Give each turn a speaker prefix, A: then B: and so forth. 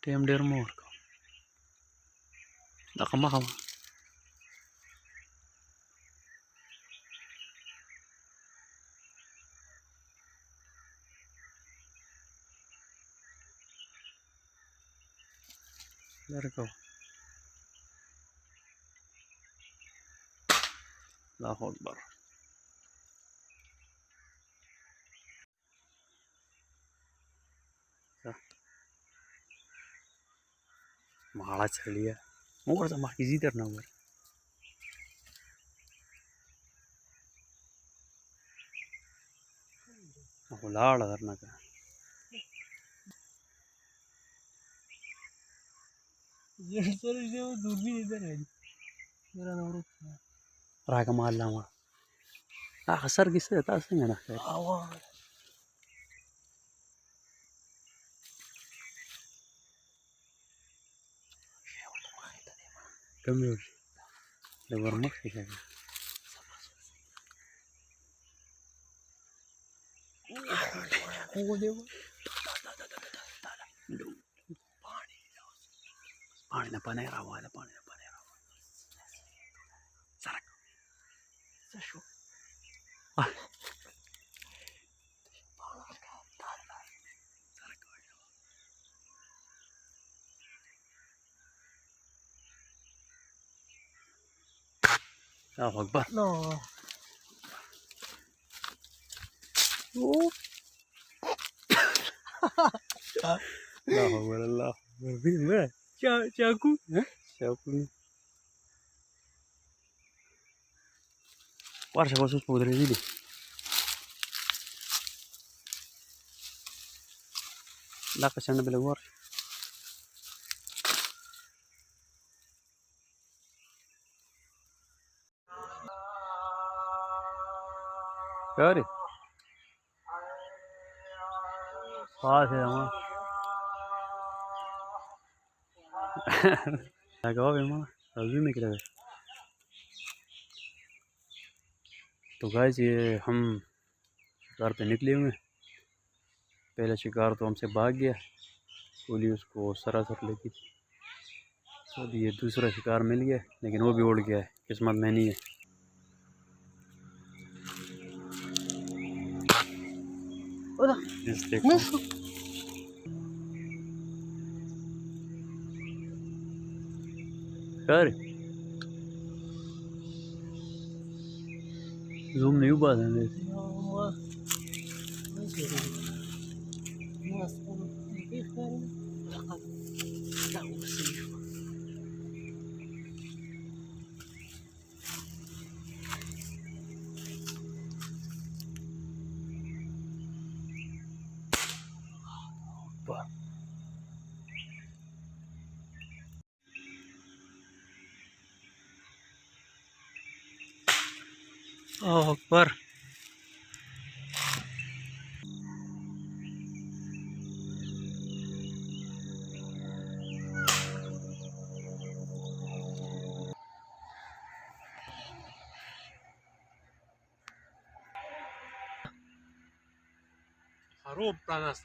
A: Tem der more. Nakama kama. Let it go. Allahu Akbar. Mahala chaliya. More sama easy ter na more. Aku laal karna ka.
B: ये sir ये दूरबीन इधर है मेरा नाम
A: Raga malama. Ah, kasar gisa taas nga na.
B: आवाज
A: Kami yun. Nawarmak siya.
B: वो देखो
A: Pani na panera wala pani na panera. Sarak.
B: सशो
A: Ah. Allahu Akbar.
B: नो वो
A: Allahu Akbar. Allahu Akbar. Bila?
B: चाकू
A: Siapa ni? War siapa sus pudri ini? Lah kesana bila war. Kari. Pas ya mah. Agak apa mah? अभी में क्या है? तो guys ये हम शिकार पे निकले हुए हैं। पहला शिकार तो हमसे भाग गया, गोली उसको सरासर लगी। तो अभी ये दूसरा शिकार मिल गया, लेकिन वो भी उड़ गया है, किस्मत में नहीं है। इस देखो कर जूम नहीं हुआ था अकबर
B: خروب بتاع ناس